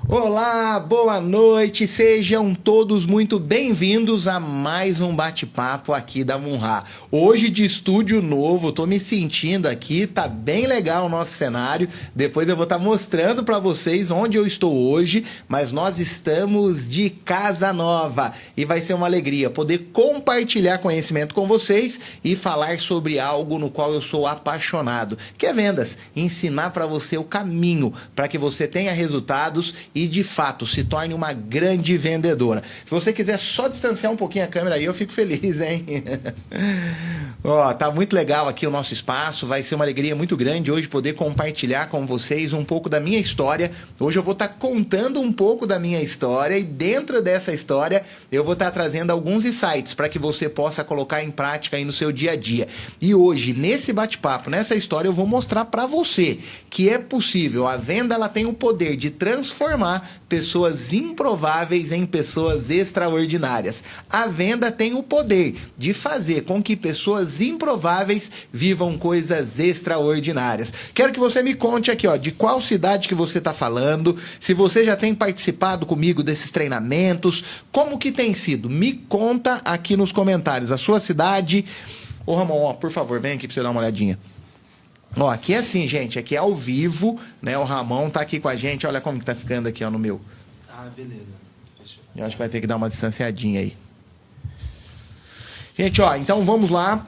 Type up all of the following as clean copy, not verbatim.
Olá, boa noite, sejam todos muito bem-vindos a mais um bate-papo aqui da Munhá. Hoje de estúdio novo, tô me sentindo aqui, tá bem legal o nosso cenário. Depois eu vou estar mostrando para vocês onde eu estou hoje, mas nós estamos de casa nova e vai ser uma alegria poder compartilhar conhecimento com vocês e falar sobre algo no qual eu sou apaixonado, que é vendas, ensinar para você o caminho para que você tenha resultados e de fato se torne uma grande vendedora. Se você quiser só distanciar um pouquinho a câmera aí, eu fico feliz, hein? Ó, tá muito legal aqui o nosso espaço, vai ser uma alegria muito grande hoje poder compartilhar com vocês um pouco da minha história. Hoje eu vou estar contando um pouco da minha história e dentro dessa história eu vou estar trazendo alguns insights para que você possa colocar em prática aí no seu dia a dia. E hoje, nesse bate-papo, nessa história, eu vou mostrar para você que é possível. A venda, ela tem o poder de transformar pessoas improváveis em pessoas extraordinárias. A venda tem o poder de fazer com que pessoas improváveis vivam coisas extraordinárias. Quero que você me conte aqui, ó, de qual cidade que você está falando, se você já tem participado comigo desses treinamentos, como que tem sido? Me conta aqui nos comentários a sua cidade. Ô Ramon, ó, por favor, vem aqui para você dar uma olhadinha. Ó, aqui é assim, gente, aqui é ao vivo, né? O Ramon tá aqui com a gente, olha como que tá ficando aqui, ó, no meu. Ah, beleza. Fechou. Eu acho que vai ter que dar uma distanciadinha aí. Gente, ó, então vamos lá.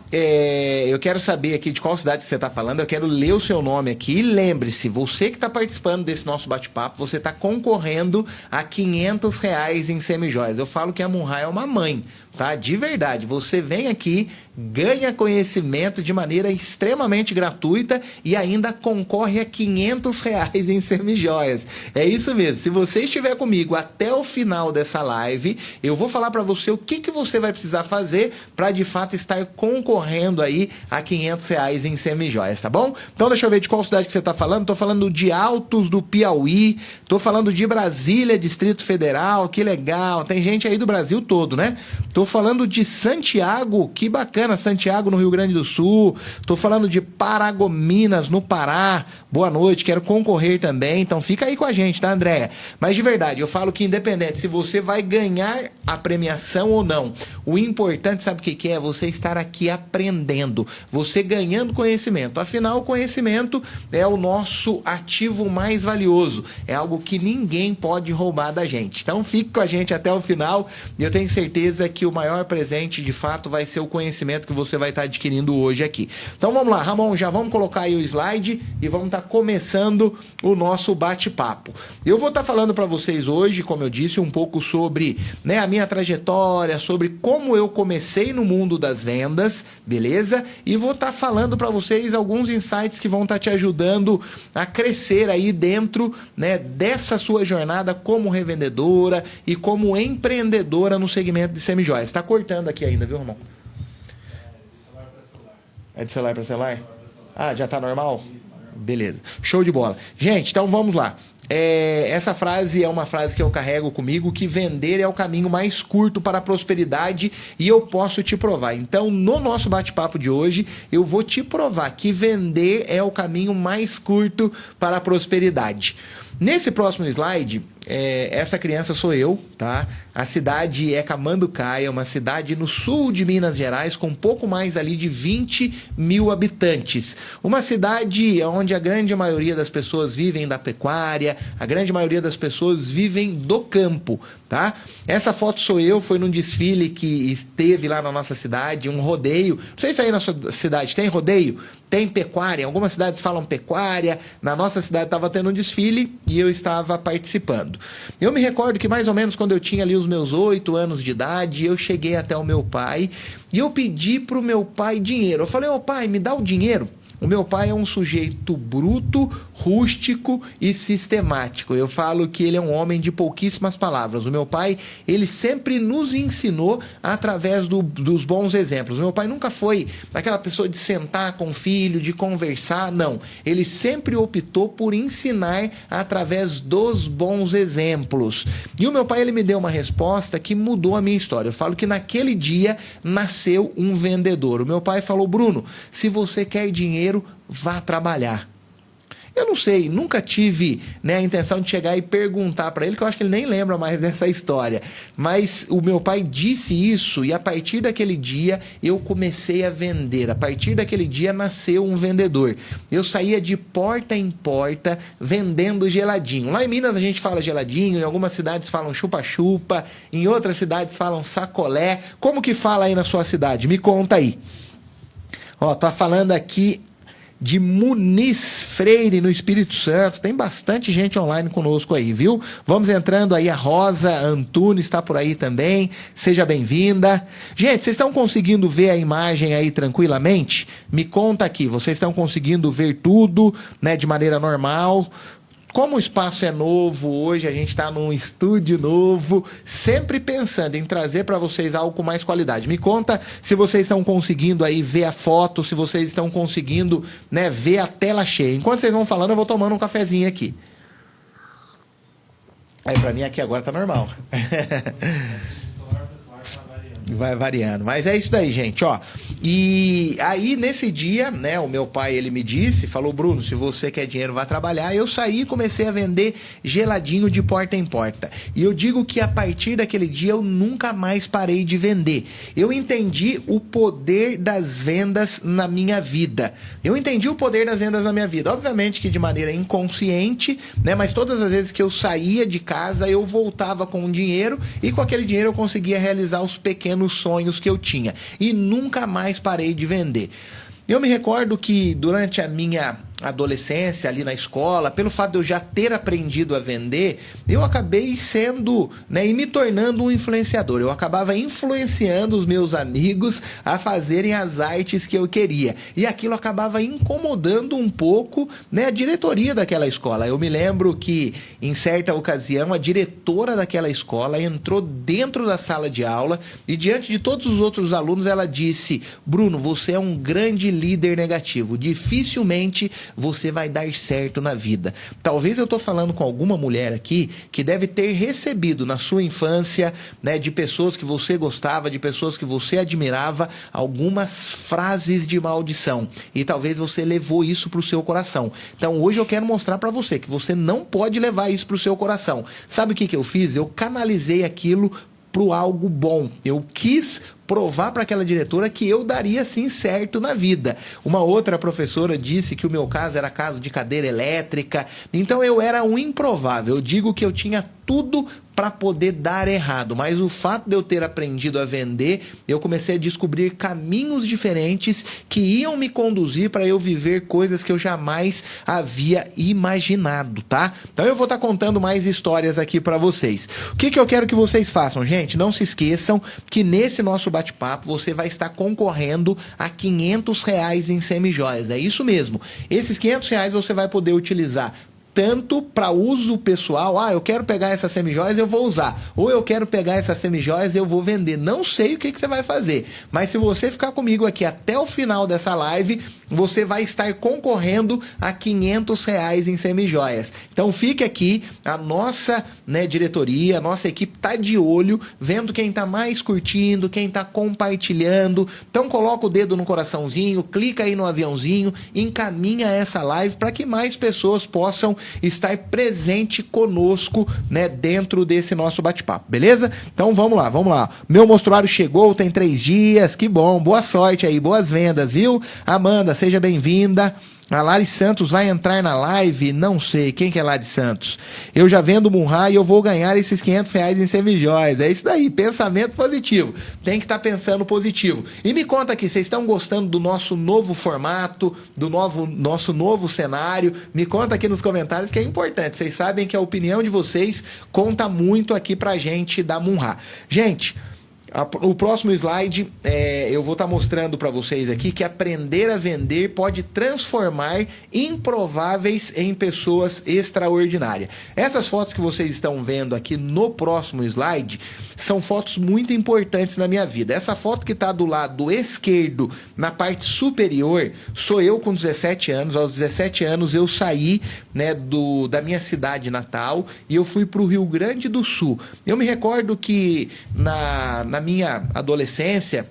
Eu quero saber aqui de qual cidade que você está falando. Eu quero ler o seu nome aqui. E lembre-se, você que está participando desse nosso bate-papo, você está concorrendo a R$ 500 em semijoias. Eu falo que a Munhá é uma mãe, tá? De verdade. Você vem aqui, ganha conhecimento de maneira extremamente gratuita e ainda concorre a R$ 500 em semijoias. É isso mesmo. Se você estiver comigo até o final dessa live, eu vou falar para você o que você vai precisar fazer para de fato estar concorrendo aí a R$ 500 em semijoias, tá bom? Então deixa eu ver de qual cidade que você tá falando. Tô falando de Altos do Piauí, tô falando de Brasília, Distrito Federal, que legal. Tem gente aí do Brasil todo, né? Tô falando de Santiago, que bacana, Santiago no Rio Grande do Sul. Tô falando de Paragominas, no Pará. Boa noite, quero concorrer também. Então fica aí com a gente, tá, Andréia? Mas de verdade, eu falo que independente se você vai ganhar a premiação ou não, o importante, sabe o que é? Você estar aqui aprendendo, você ganhando conhecimento. Afinal, o conhecimento é o nosso ativo mais valioso. É algo que ninguém pode roubar da gente. Então fique com a gente até o final e eu tenho certeza que o maior presente, de fato, vai ser o conhecimento que você vai estar adquirindo hoje aqui. Então vamos lá, Ramon, já vamos colocar aí o slide e vamos estar começando o nosso bate-papo. Eu vou estar falando para vocês hoje, como eu disse, um pouco sobre, né, a minha trajetória, sobre como eu comecei no mundo das vendas, beleza? E vou estar falando para vocês alguns insights que vão estar te ajudando a crescer aí dentro, né, dessa sua jornada como revendedora e como empreendedora no segmento de semijoias. Tá cortando aqui ainda, viu, Ramon? É de celular para celular? Ah, já tá normal? Beleza. Show de bola. Gente, então vamos lá. Essa frase é uma frase que eu carrego comigo, que vender é o caminho mais curto para a prosperidade e eu posso te provar. Então, no nosso bate-papo de hoje, eu vou te provar que vender é o caminho mais curto para a prosperidade. Nesse próximo slide, essa criança sou eu, tá? A cidade é Camanducaia, uma cidade no sul de Minas Gerais, com um pouco mais ali de 20 mil habitantes. Uma cidade onde a grande maioria das pessoas vivem da pecuária, a grande maioria das pessoas vivem do campo, tá? Essa foto sou eu, foi num desfile que esteve lá na nossa cidade, um rodeio. Não sei se aí na sua cidade tem rodeio, tem pecuária, algumas cidades falam pecuária, na nossa cidade estava tendo um desfile e eu estava participando. Eu me recordo que mais ou menos quando eu tinha ali os meus 8 anos de idade, eu cheguei até o meu pai e eu pedi pro meu pai dinheiro. Eu falei, ô pai, me dá o dinheiro. O meu pai é um sujeito bruto, rústico e sistemático. Eu falo que ele é um homem de pouquíssimas palavras. O meu pai, ele sempre nos ensinou através dos bons exemplos. O meu pai nunca foi aquela pessoa de sentar com o filho, de conversar, não. Ele sempre optou por ensinar através dos bons exemplos. E o meu pai, ele me deu uma resposta que mudou a minha história. Eu falo que naquele dia nasceu um vendedor. O meu pai falou, Bruno, se você quer dinheiro, vá trabalhar. Eu não sei, nunca tive, né, a intenção de chegar e perguntar para ele, que eu acho que ele nem lembra mais dessa história. Mas o meu pai disse isso e a partir daquele dia eu comecei a vender. A partir daquele dia nasceu um vendedor. Eu saía de porta em porta vendendo geladinho. Lá em Minas a gente fala geladinho, em algumas cidades falam chupa-chupa, em outras cidades falam sacolé. Como que fala aí na sua cidade? Me conta aí. Ó, tô falando aqui de Muniz Freire, no Espírito Santo. Tem bastante gente online conosco aí, viu? Vamos entrando aí, a Rosa Antunes está por aí também. Seja bem-vinda. Gente, vocês estão conseguindo ver a imagem aí tranquilamente? Me conta aqui, vocês estão conseguindo ver tudo, né, de maneira normal? Como o espaço é novo hoje, a gente está num estúdio novo, sempre pensando em trazer para vocês algo com mais qualidade. Me conta se vocês estão conseguindo aí ver a foto, se vocês estão conseguindo, né, ver a tela cheia. Enquanto vocês vão falando, eu vou tomando um cafezinho aqui. Aí pra mim aqui agora tá normal. Vai variando, mas é isso daí, gente, ó. E aí, nesse dia, né, o meu pai, ele me disse, falou, Bruno, se você quer dinheiro, vá trabalhar. Eu saí e comecei a vender geladinho de porta em porta. E eu digo que a partir daquele dia, eu nunca mais parei de vender. Eu entendi o poder das vendas na minha vida. Obviamente que de maneira inconsciente, né, mas todas as vezes que eu saía de casa, eu voltava com o dinheiro e com aquele dinheiro eu conseguia realizar os pequenos sonhos que eu tinha e nunca mais parei de vender. Eu me recordo que durante a minha adolescência ali na escola, pelo fato de eu já ter aprendido a vender, eu acabei sendo, né, e me tornando um influenciador. Eu acabava influenciando os meus amigos a fazerem as artes que eu queria. E aquilo acabava incomodando um pouco, né, a diretoria daquela escola. Eu me lembro que, em certa ocasião, a diretora daquela escola entrou dentro da sala de aula e, diante de todos os outros alunos, ela disse, Bruno, você é um grande líder negativo. Dificilmente você vai dar certo na vida. Talvez eu estou falando com alguma mulher aqui que deve ter recebido na sua infância, né, de pessoas que você gostava, de pessoas que você admirava, algumas frases de maldição. E talvez você levou isso para o seu coração. Então hoje eu quero mostrar para você que você não pode levar isso para o seu coração. Sabe o que eu fiz? Eu canalizei aquilo para algo bom. Eu quis provar para aquela diretora que eu daria sim certo na vida. Uma outra professora disse que o meu caso era caso de cadeira elétrica, então eu era um improvável. Eu digo que eu tinha tudo para poder dar errado, mas o fato de eu ter aprendido a vender, eu comecei a descobrir caminhos diferentes que iam me conduzir para eu viver coisas que eu jamais havia imaginado, tá? Então eu vou estar contando mais histórias aqui para vocês. O que eu quero que vocês façam, gente? Não se esqueçam que nesse nosso bate-papo você vai estar concorrendo a R$500 em semijoias. É isso mesmo. Esses R$500 você vai poder utilizar tanto para uso pessoal, eu quero pegar essas semijoias, eu vou usar. Ou eu quero pegar essas semijoias, eu vou vender. Não sei o que você vai fazer, mas se você ficar comigo aqui até o final dessa live, você vai estar concorrendo a R$500 em semijoias. Então fique aqui, a nossa, né, diretoria, a nossa equipe tá de olho, vendo quem tá mais curtindo, quem tá compartilhando. Então coloca o dedo no coraçãozinho, clica aí no aviãozinho, encaminha essa live para que mais pessoas possam estar presente conosco, né, dentro desse nosso bate-papo, beleza? Então vamos lá. Meu mostruário chegou, tem 3 dias, que bom, boa sorte aí, boas vendas, viu? Amanda, seja bem-vinda. A Lari Santos vai entrar na live? Não sei. Quem que é Lari Santos? Eu já vendo Munhá e eu vou ganhar esses R$500 em semijoias. É isso daí, pensamento positivo. Tem que estar pensando positivo. E me conta aqui, vocês estão gostando do nosso novo formato, do nosso novo cenário? Me conta aqui nos comentários que é importante. Vocês sabem que a opinião de vocês conta muito aqui pra gente da Munhá. Gente, o próximo slide, eu vou estar mostrando para vocês aqui que aprender a vender pode transformar improváveis em pessoas extraordinárias. Essas fotos que vocês estão vendo aqui no próximo slide são fotos muito importantes na minha vida. Essa foto que está do lado esquerdo, na parte superior, sou eu com 17 anos. Aos 17 anos eu saí, né, da minha cidade natal e eu fui para o Rio Grande do Sul. Eu me recordo que na minha adolescência,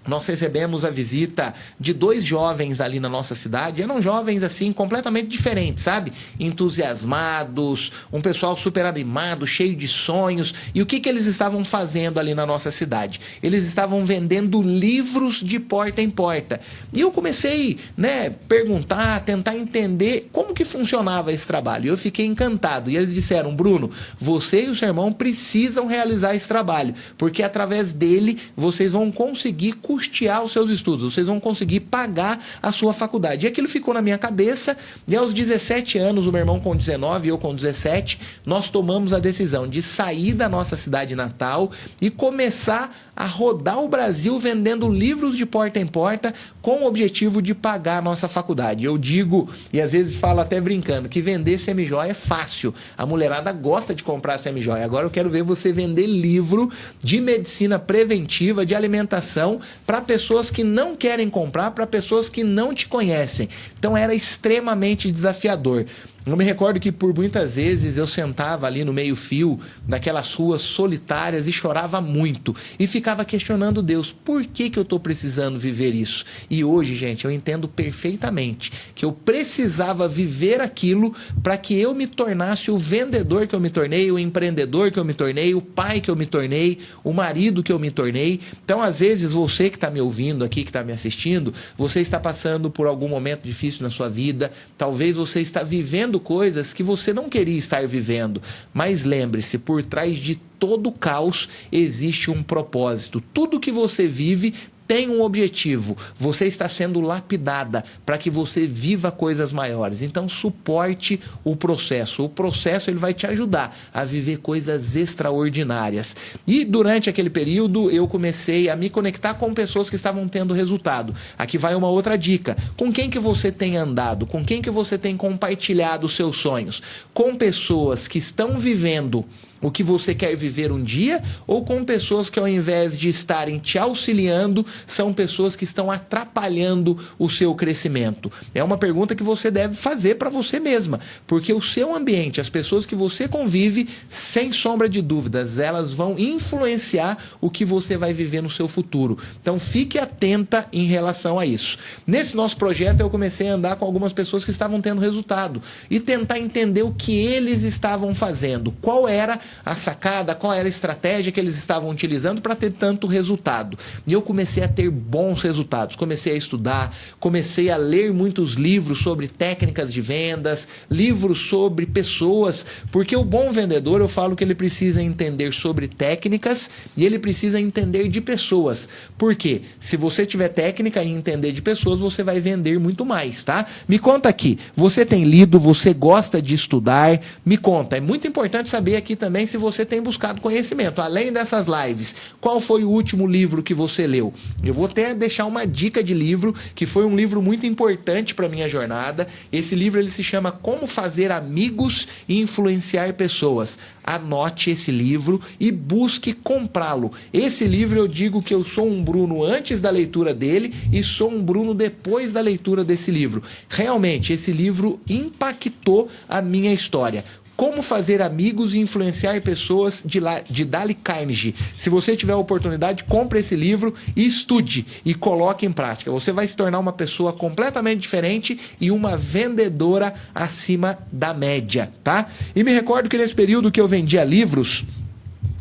nós recebemos a visita de 2 jovens ali na nossa cidade. Eram jovens, assim, completamente diferentes, sabe? Entusiasmados, um pessoal super animado, cheio de sonhos. E o que eles estavam fazendo ali na nossa cidade? Eles estavam vendendo livros de porta em porta. E eu comecei, né, perguntar, tentar entender como que funcionava esse trabalho. E eu fiquei encantado. E eles disseram, Bruno, você e o seu irmão precisam realizar esse trabalho, porque através dele vocês vão conseguir custear os seus estudos, vocês vão conseguir pagar a sua faculdade. E aquilo ficou na minha cabeça, e aos 17 anos, o meu irmão com 19 e eu com 17, nós tomamos a decisão de sair da nossa cidade natal e começar a rodar o Brasil vendendo livros de porta em porta com o objetivo de pagar a nossa faculdade. Eu digo, e às vezes falo até brincando, que vender semijoia é fácil. A mulherada gosta de comprar semijoia. Agora eu quero ver você vender livro de medicina preventiva, de alimentação, para pessoas que não querem comprar, para pessoas que não te conhecem. Então era extremamente desafiador. Eu me recordo que por muitas vezes eu sentava ali no meio-fio daquelas ruas solitárias e chorava muito. E ficava questionando Deus, por que eu estou precisando viver isso? E hoje, gente, eu entendo perfeitamente que eu precisava viver aquilo para que eu me tornasse o vendedor que eu me tornei, o empreendedor que eu me tornei, o pai que eu me tornei, o marido que eu me tornei. Então, às vezes, você que está me ouvindo aqui, que está me assistindo, você está passando por algum momento difícil na sua vida, talvez você está vivendo coisas que você não queria estar vivendo, mas lembre-se, por trás de todo caos existe um propósito. Tudo que você vive tem um objetivo. Você está sendo lapidada para que você viva coisas maiores. Então suporte o processo. O processo ele vai te ajudar a viver coisas extraordinárias. E durante aquele período eu comecei a me conectar com pessoas que estavam tendo resultado. Aqui vai uma outra dica. Com quem que você tem andado? Com quem que você tem compartilhado os seus sonhos? Com pessoas que estão vivendo o que você quer viver um dia, ou com pessoas que ao invés de estarem te auxiliando, são pessoas que estão atrapalhando o seu crescimento? É uma pergunta que você deve fazer para você mesma, porque o seu ambiente, as pessoas que você convive, sem sombra de dúvidas, elas vão influenciar o que você vai viver no seu futuro. Então fique atenta em relação a isso. Nesse nosso projeto eu comecei a andar com algumas pessoas que estavam tendo resultado e tentar entender o que eles estavam fazendo, qual era a sacada, qual era a estratégia que eles estavam utilizando para ter tanto resultado. E eu comecei a ter bons resultados, comecei a estudar, comecei a ler muitos livros sobre técnicas de vendas, livros sobre pessoas, porque o bom vendedor, eu falo que ele precisa entender sobre técnicas e ele precisa entender de pessoas. Por quê? Se você tiver técnica e entender de pessoas, você vai vender muito mais, tá? Me conta aqui, você tem lido, você gosta de estudar? Me conta, é muito importante saber aqui também se você tem buscado conhecimento. Além dessas lives, qual foi o último livro que você leu? Eu vou até deixar uma dica de livro, que foi um livro muito importante para minha jornada. Esse livro ele se chama Como Fazer Amigos e Influenciar Pessoas. Anote esse livro e busque comprá-lo. Esse livro eu digo que eu sou um Bruno antes da leitura dele e sou um Bruno depois da leitura desse livro. Realmente, esse livro impactou a minha história. Como Fazer Amigos e Influenciar Pessoas, de Dale Carnegie. Se você tiver a oportunidade, compre esse livro e estude e coloque em prática. Você vai se tornar uma pessoa completamente diferente e uma vendedora acima da média, tá? E me recordo que nesse período que eu vendia livros,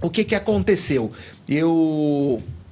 o que aconteceu?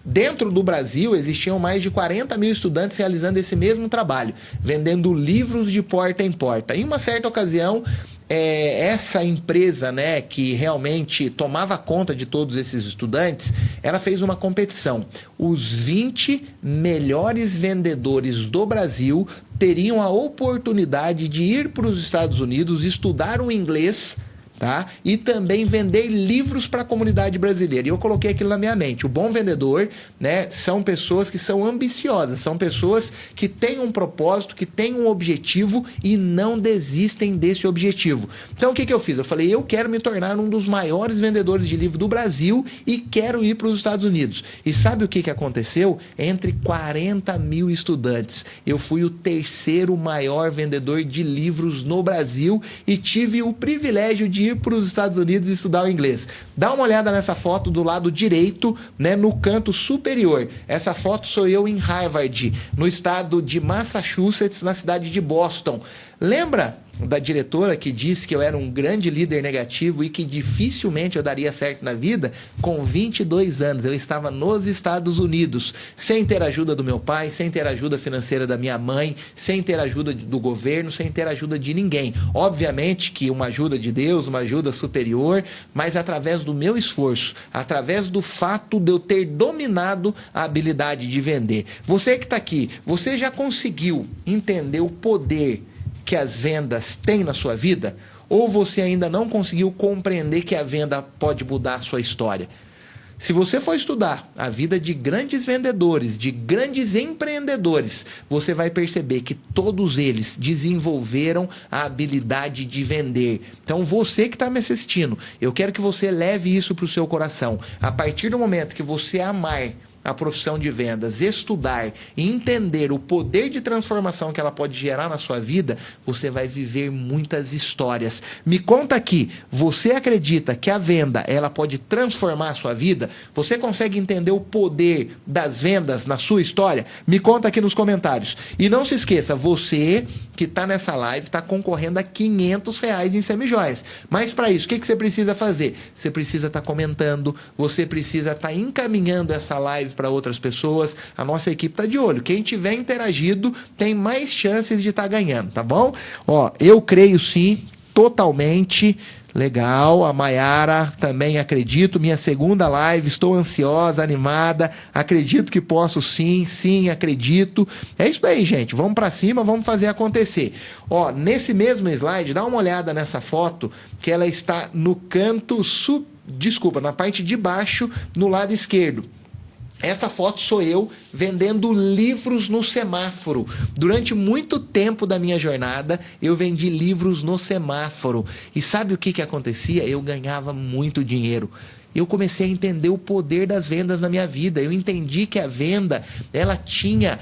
Dentro do Brasil, existiam mais de 40 mil estudantes realizando esse mesmo trabalho, vendendo livros de porta em porta. Em uma certa ocasião, essa empresa, né, que realmente tomava conta de todos esses estudantes, ela fez uma competição. Os 20 melhores vendedores do Brasil teriam a oportunidade de ir para os Estados Unidos, estudar o inglês, tá? E também vender livros para a comunidade brasileira. E eu coloquei aquilo na minha mente. O bom vendedor, né, são pessoas que são ambiciosas, são pessoas que têm um propósito, que têm um objetivo e não desistem desse objetivo. Então o que eu fiz? Eu falei, eu quero me tornar um dos maiores vendedores de livro do Brasil e quero ir para os Estados Unidos. E sabe o que aconteceu? Entre 40 mil estudantes, eu fui o terceiro maior vendedor de livros no Brasil e tive o privilégio de ir para os Estados Unidos e estudar o inglês. Dá uma olhada nessa foto do lado direito, né, no canto superior. Essa foto sou eu em Harvard, no estado de Massachusetts, na cidade de Boston. Lembra da diretora que disse que eu era um grande líder negativo e que dificilmente eu daria certo na vida? Com 22 anos, eu estava nos Estados Unidos, sem ter ajuda do meu pai, sem ter ajuda financeira da minha mãe, sem ter ajuda do governo, sem ter ajuda de ninguém. Obviamente que uma ajuda de Deus, uma ajuda superior, mas através do meu esforço, através do fato de eu ter dominado a habilidade de vender. Você que está aqui, você já conseguiu entender o poder que as vendas têm na sua vida? Ou você ainda não conseguiu compreender que a venda pode mudar a sua história? Se você for estudar a vida de grandes vendedores, de grandes empreendedores, você vai perceber que todos eles desenvolveram a habilidade de vender. Então você que está me assistindo, eu quero que você leve isso para o seu coração. A partir do momento que você amar a profissão de vendas, estudar e entender o poder de transformação que ela pode gerar na sua vida, você vai viver muitas histórias. Me conta aqui, você acredita que a venda ela pode transformar a sua vida? Você consegue entender o poder das vendas na sua história? Me conta aqui nos comentários. E não se esqueça, você que está nessa live está concorrendo a R$500 em semijoias. Mas para isso, o que você precisa fazer? Você precisa estar comentando, você precisa estar encaminhando essa live para outras pessoas. A nossa equipe está de olho. Quem tiver interagido tem mais chances de estar ganhando, tá bom? Ó, eu creio sim, totalmente. Legal, a Mayara também acredito, minha segunda live, estou ansiosa, animada, acredito que posso sim, acredito. É isso aí, gente, vamos para cima, vamos fazer acontecer. Ó, nesse mesmo slide, dá uma olhada nessa foto, que ela está no canto, na parte de baixo, no lado esquerdo. Essa foto sou eu vendendo livros no semáforo. Durante muito tempo da minha jornada, eu vendi livros no semáforo. E sabe o que acontecia? Eu ganhava muito dinheiro. Eu comecei a entender o poder das vendas na minha vida. Eu entendi que a venda, ela tinha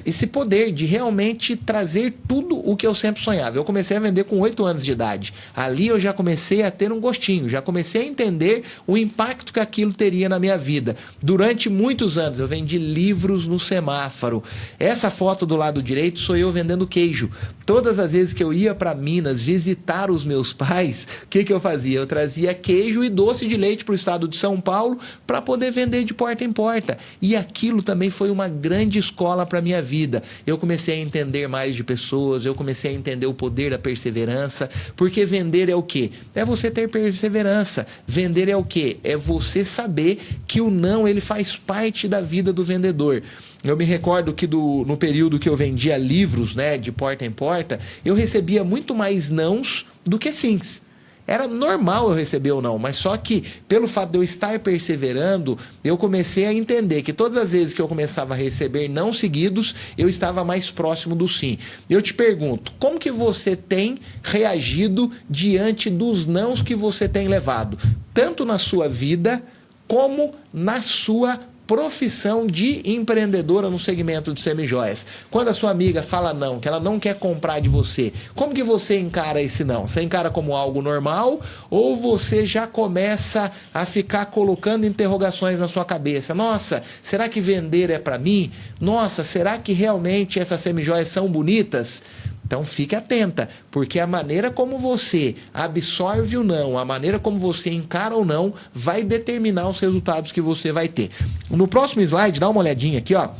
esse poder de realmente trazer tudo o que eu sempre sonhava. Eu comecei a vender com 8 anos de idade. Ali eu já comecei a ter um gostinho, já comecei a entender o impacto que aquilo teria na minha vida. Durante muitos anos eu vendi livros no semáforo. Essa foto do lado direito sou eu vendendo queijo. Todas as vezes que eu ia para Minas visitar os meus pais, o que eu fazia? Eu trazia queijo e doce de leite para o estado de São Paulo para poder vender de porta em porta. E aquilo também foi uma grande escola para a minha vida. Eu comecei a entender mais de pessoas, eu comecei a entender o poder da perseverança, porque vender é o quê? É você ter perseverança. Vender é o quê? É você saber que o não ele faz parte da vida do vendedor. Eu me recordo que no período que eu vendia livros, né, de porta em porta, eu recebia muito mais nãos do que sims. Era normal eu receber ou não, mas só que pelo fato de eu estar perseverando, eu comecei a entender que todas as vezes que eu começava a receber não seguidos, eu estava mais próximo do sim. Eu te pergunto, como que você tem reagido diante dos nãos que você tem levado? Tanto na sua vida, como na sua profissão de empreendedora no segmento de semijoias. Quando a sua amiga fala não, que ela não quer comprar de você, como que você encara esse não? Você encara como algo normal ou você já começa a ficar colocando interrogações na sua cabeça? Nossa, será que vender é para mim? Nossa, será que realmente essas semijoias são bonitas? Então fique atenta, porque a maneira como você absorve o não, a maneira como você encara o não, vai determinar os resultados que você vai ter. No próximo slide, dá uma olhadinha aqui, ó.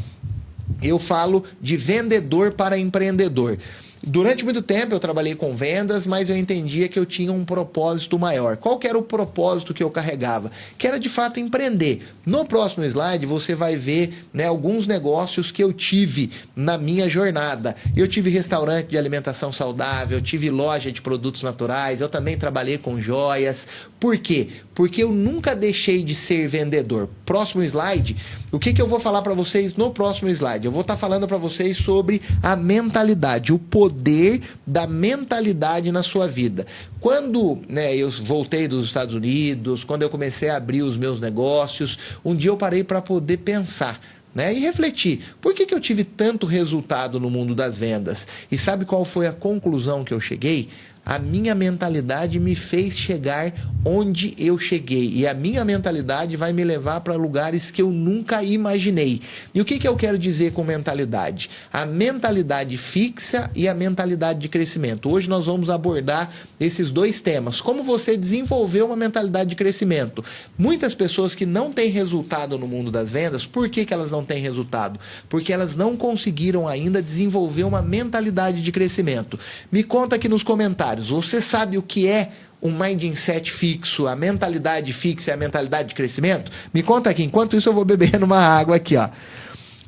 Eu falo de vendedor para empreendedor. Durante muito tempo eu trabalhei com vendas, mas eu entendia que eu tinha um propósito maior. Qual que era o propósito que eu carregava? Que era de fato empreender. No próximo slide você vai ver, né, alguns negócios que eu tive na minha jornada. Eu tive restaurante de alimentação saudável, eu tive loja de produtos naturais, eu também trabalhei com joias. Por quê? Porque eu nunca deixei de ser vendedor. Próximo slide, o que eu vou falar para vocês no próximo slide? Eu vou estar falando para vocês sobre a mentalidade, o poder da mentalidade na sua vida. Quando, né, eu voltei dos Estados Unidos, quando eu comecei a abrir os meus negócios, um dia eu parei para poder pensar, né, e refletir, por que eu tive tanto resultado no mundo das vendas? E sabe qual foi a conclusão que eu cheguei? A minha mentalidade me fez chegar onde eu cheguei. E a minha mentalidade vai me levar para lugares que eu nunca imaginei. E o que eu quero dizer com mentalidade? A mentalidade fixa e a mentalidade de crescimento. Hoje nós vamos abordar esses dois temas. Como você desenvolver uma mentalidade de crescimento. Muitas pessoas que não têm resultado no mundo das vendas, por que elas não têm resultado? Porque elas não conseguiram ainda desenvolver uma mentalidade de crescimento. Me conta aqui nos comentários. Você sabe o que é um mindset fixo, a mentalidade fixa e a mentalidade de crescimento? Me conta aqui, enquanto isso eu vou bebendo uma água aqui, ó.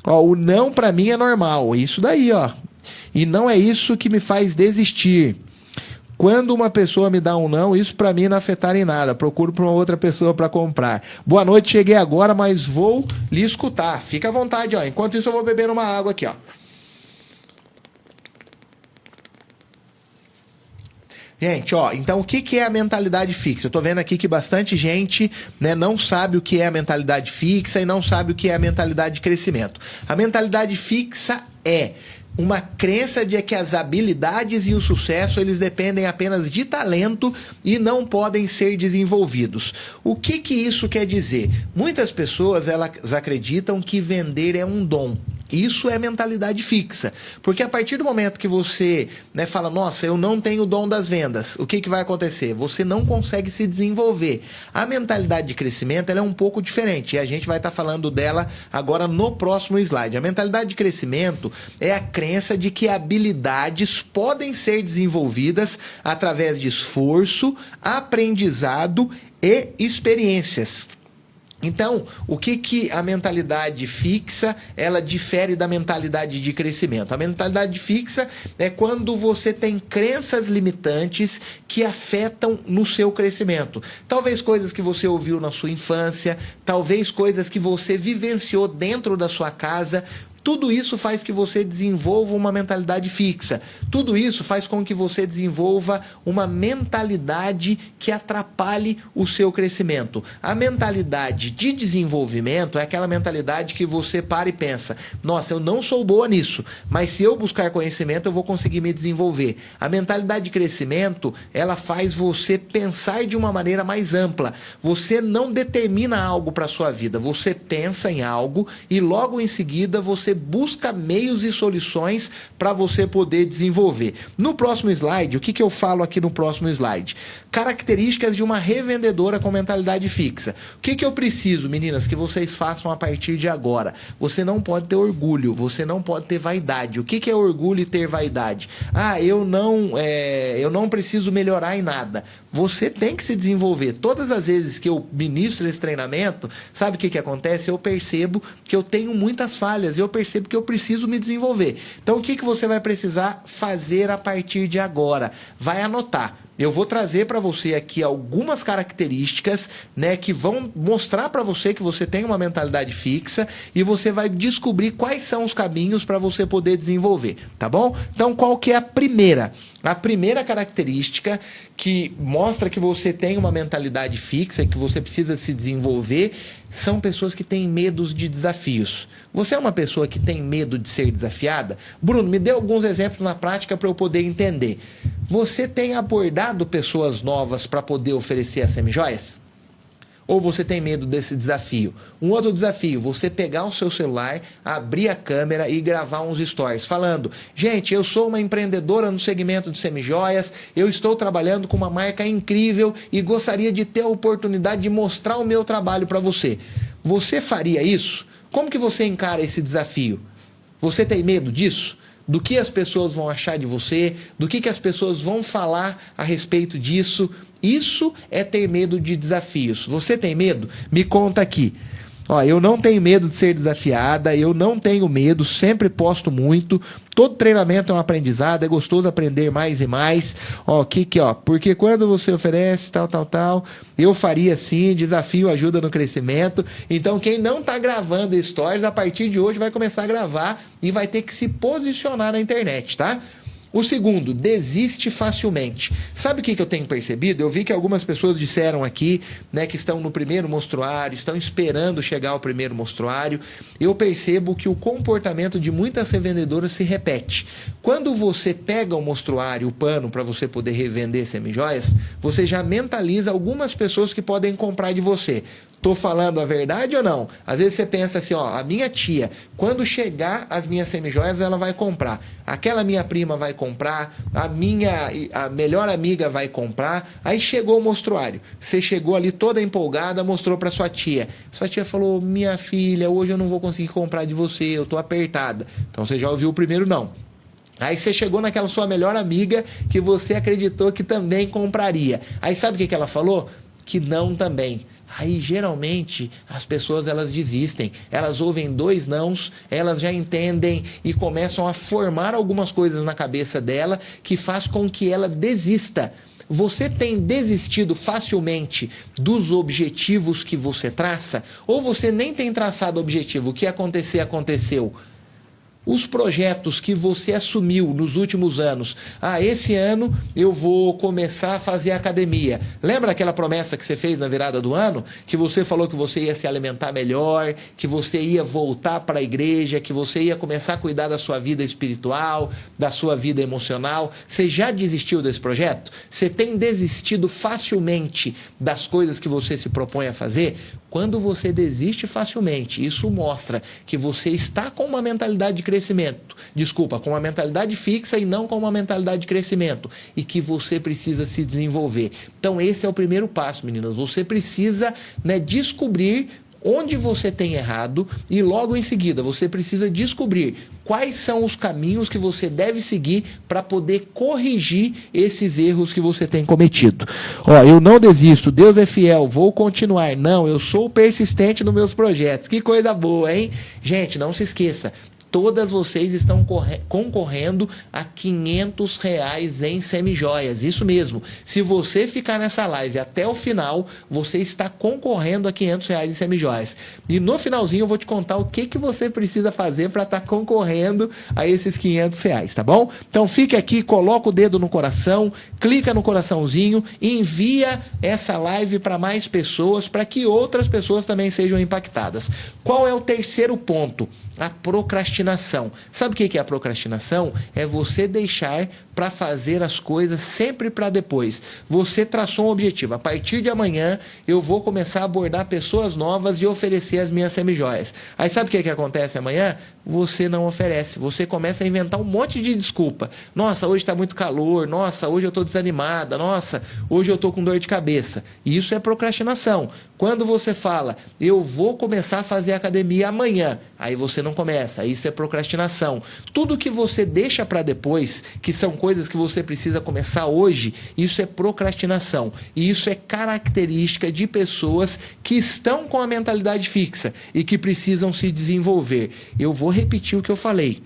Ó, o não para mim é normal, isso daí, ó. E não é isso que me faz desistir. Quando uma pessoa me dá um não, isso para mim não afetar em nada. Procuro para uma outra pessoa para comprar. Boa noite, cheguei agora, mas vou lhe escutar. Fica à vontade, ó. Enquanto isso eu vou bebendo uma água aqui, ó. Gente, ó, então o que é a mentalidade fixa? Eu tô vendo aqui que bastante gente, né, não sabe o que é a mentalidade fixa e não sabe o que é a mentalidade de crescimento. A mentalidade fixa é uma crença de que as habilidades e o sucesso eles dependem apenas de talento e não podem ser desenvolvidos. O que isso quer dizer? Muitas pessoas elas acreditam que vender é um dom. Isso é mentalidade fixa, porque a partir do momento que você, né, fala, nossa, eu não tenho o dom das vendas, o que vai acontecer? Você não consegue se desenvolver. A mentalidade de crescimento ela é um pouco diferente e a gente vai estar falando dela agora no próximo slide. A mentalidade de crescimento é a crença de que habilidades podem ser desenvolvidas através de esforço, aprendizado e experiências. Então, o que a mentalidade fixa, ela difere da mentalidade de crescimento? A mentalidade fixa é quando você tem crenças limitantes que afetam no seu crescimento. Talvez coisas que você ouviu na sua infância, talvez coisas que você vivenciou dentro da sua casa. Tudo isso faz que você desenvolva uma mentalidade fixa. Tudo isso faz com que você desenvolva uma mentalidade que atrapalhe o seu crescimento. A mentalidade de desenvolvimento é aquela mentalidade que você para e pensa, nossa, eu não sou boa nisso, mas se eu buscar conhecimento eu vou conseguir me desenvolver. A mentalidade de crescimento, ela faz você pensar de uma maneira mais ampla. Você não determina algo para a sua vida, você pensa em algo e logo em seguida você busca meios e soluções para você poder desenvolver. No próximo slide, o que eu falo aqui no próximo slide? Características de uma revendedora com mentalidade fixa. O que eu preciso, meninas, que vocês façam a partir de agora? Você não pode ter orgulho, você não pode ter vaidade. O que é orgulho e ter vaidade? Ah, eu não preciso melhorar em nada. Você tem que se desenvolver. Todas as vezes que eu ministro esse treinamento, sabe o que acontece? Eu percebo que eu tenho muitas falhas e eu percebo que eu preciso me desenvolver. Então, o que você vai precisar fazer a partir de agora? Vai anotar. Eu vou trazer para você aqui algumas características, né, que vão mostrar para você que você tem uma mentalidade fixa e você vai descobrir quais são os caminhos para você poder desenvolver, tá bom? Então, qual que é a primeira? A primeira característica que mostra que você tem uma mentalidade fixa e que você precisa se desenvolver são pessoas que têm medos de desafios. Você é uma pessoa que tem medo de ser desafiada? Bruno, me dê alguns exemplos na prática para eu poder entender. Você tem abordado pessoas novas para poder oferecer as semijoias? Ou você tem medo desse desafio? Um outro desafio, você pegar o seu celular, abrir a câmera e gravar uns stories falando, gente, eu sou uma empreendedora no segmento de semijoias, eu estou trabalhando com uma marca incrível e gostaria de ter a oportunidade de mostrar o meu trabalho para você. Você faria isso? Como que você encara esse desafio? Você tem medo disso? Do que as pessoas vão achar de você? Do que as pessoas vão falar a respeito disso? Isso é ter medo de desafios. Você tem medo? Me conta aqui. Ó, eu não tenho medo de ser desafiada, eu não tenho medo, sempre posto muito. Todo treinamento é um aprendizado, é gostoso aprender mais e mais. Ó, porque quando você oferece tal, eu faria sim, desafio ajuda no crescimento. Então, quem não está gravando stories, a partir de hoje vai começar a gravar e vai ter que se posicionar na internet, tá? O segundo, desiste facilmente. Sabe o que eu tenho percebido? Eu vi que algumas pessoas disseram aqui, né, que estão no primeiro mostruário, estão esperando chegar ao primeiro mostruário. Eu percebo que o comportamento de muitas revendedoras se repete. Quando você pega o mostruário, o pano, para você poder revender semijoias, você já mentaliza algumas pessoas que podem comprar de você. Tô falando a verdade ou não? Às vezes você pensa assim, ó, a minha tia, quando chegar as minhas semijoias, ela vai comprar. Aquela minha prima vai comprar, a melhor amiga vai comprar. Aí chegou o mostruário. Você chegou ali toda empolgada, mostrou para sua tia. Sua tia falou, minha filha, hoje eu não vou conseguir comprar de você, eu tô apertada. Então você já ouviu o primeiro não. Aí você chegou naquela sua melhor amiga que você acreditou que também compraria. Aí sabe o que ela falou? Que não também. Aí, geralmente, as pessoas elas desistem, elas ouvem 2 nãos, elas já entendem e começam a formar algumas coisas na cabeça dela que faz com que ela desista. Você tem desistido facilmente dos objetivos que você traça? Ou você nem tem traçado objetivo? O que acontecer, aconteceu? os projetos que você assumiu nos últimos anos. Esse ano eu vou começar a fazer academia. Lembra aquela promessa que você fez na virada do ano? Que você falou que você ia se alimentar melhor, que você ia voltar para a igreja, que você ia começar a cuidar da sua vida espiritual, da sua vida emocional. Você já desistiu desse projeto? Você tem desistido facilmente das coisas que você se propõe a fazer? Quando você desiste facilmente, isso mostra que você está com uma mentalidade de crescimento. Desculpa, com uma mentalidade fixa e não com uma mentalidade de crescimento. E que você precisa se desenvolver. Então esse é o primeiro passo, meninas. Você precisa, descobrir onde você tem errado e logo em seguida você precisa descobrir quais são os caminhos que você deve seguir para poder corrigir esses erros que você tem cometido. Eu não desisto, Deus é fiel, vou continuar. Não, eu sou persistente nos meus projetos. Que coisa boa, hein? Gente, não se esqueça. Todas vocês estão concorrendo a R$500 em semijoias. Isso mesmo. Se você ficar nessa live até o final, você está concorrendo a R$500 em semijoias. E no finalzinho eu vou te contar o que você precisa fazer para estar concorrendo a esses R$500, tá bom? Então fique aqui, coloca o dedo no coração, clica no coraçãozinho, envia essa live para mais pessoas, para que outras pessoas também sejam impactadas. Qual é o terceiro ponto? A procrastinação. Sabe o que é a procrastinação? É você deixar para fazer as coisas sempre para depois. Você traçou um objetivo. A partir de amanhã eu vou começar a abordar pessoas novas e oferecer as minhas semijoias. Aí sabe o que acontece amanhã? Você não oferece. Você começa a inventar um monte de desculpa. Nossa, hoje está muito calor. Nossa, hoje eu estou desanimada. Nossa, hoje eu estou com dor de cabeça. Isso é procrastinação. Quando você fala, eu vou começar a fazer academia amanhã, aí você não começa, isso é procrastinação. Tudo que você deixa para depois, que são coisas que você precisa começar hoje, isso é procrastinação. E isso é característica de pessoas que estão com a mentalidade fixa e que precisam se desenvolver. Eu vou repetir o que eu falei.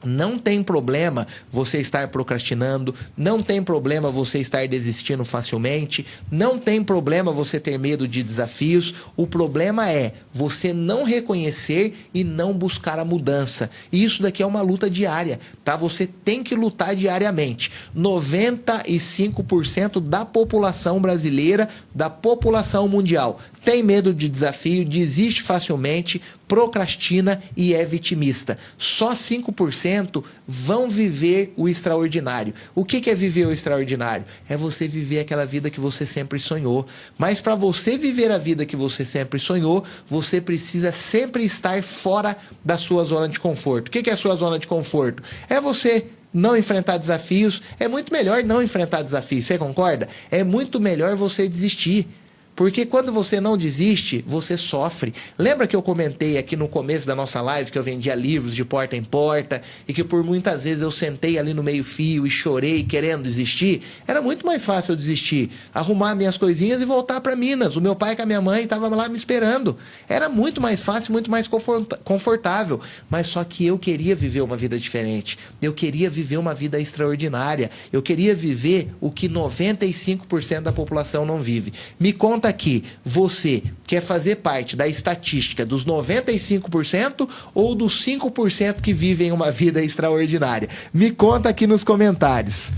Não tem problema você estar procrastinando, não tem problema você estar desistindo facilmente, não tem problema você ter medo de desafios. O problema é você não reconhecer e não buscar a mudança. E isso daqui é uma luta diária, tá? Você tem que lutar diariamente. 95% da população brasileira, da população mundial, tem medo de desafio, desiste facilmente, procrastina e é vitimista. Só 5% vão viver o extraordinário. O que é viver o extraordinário? É você viver aquela vida que você sempre sonhou. Mas para você viver a vida que você sempre sonhou, você precisa sempre estar fora da sua zona de conforto. O que é a sua zona de conforto? É você não enfrentar desafios. É muito melhor não enfrentar desafios, você concorda? É muito melhor você desistir. Porque quando você não desiste, você sofre. Lembra que eu comentei aqui no começo da nossa live que eu vendia livros de porta em porta e que por muitas vezes eu sentei ali no meio-fio e chorei querendo desistir? Era muito mais fácil eu desistir, arrumar minhas coisinhas e voltar para Minas. O meu pai com a minha mãe estavam lá me esperando. Era muito mais fácil, muito mais confortável. Mas só que eu queria viver uma vida diferente. Eu queria viver uma vida extraordinária. Eu queria viver o que 95% da população não vive. Me conta aqui, você quer fazer parte da estatística dos 95% ou dos 5% que vivem uma vida extraordinária? Me conta aqui nos comentários.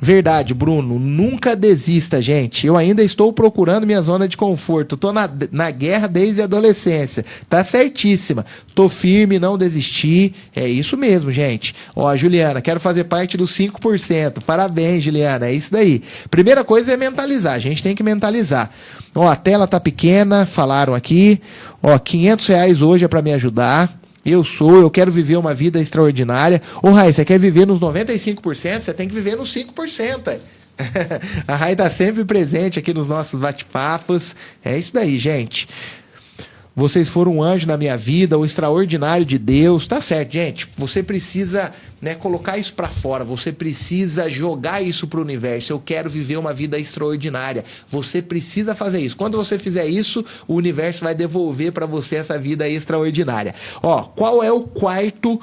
Verdade, Bruno, nunca desista, gente. Eu ainda estou procurando minha zona de conforto. Tô na guerra desde a adolescência. Tá certíssima. Tô firme, não desisti. É isso mesmo, gente. Ó, Juliana, quero fazer parte dos 5%. Parabéns, Juliana. É isso daí. Primeira coisa é mentalizar. A gente tem que mentalizar. Ó, a tela tá pequena, falaram aqui. Ó, R$500 hoje é para me ajudar. Eu quero viver uma vida extraordinária. Ô, Rai, você quer viver nos 95%? Você tem que viver nos 5%. A Rai está sempre presente aqui nos nossos bate-papos. É isso daí, gente. Vocês foram um anjo na minha vida, o extraordinário de Deus. Tá certo, gente. Você precisa, colocar isso para fora. Você precisa jogar isso pro universo. Eu quero viver uma vida extraordinária. Você precisa fazer isso. Quando você fizer isso, o universo vai devolver para você essa vida extraordinária. Ó, qual é o quarto,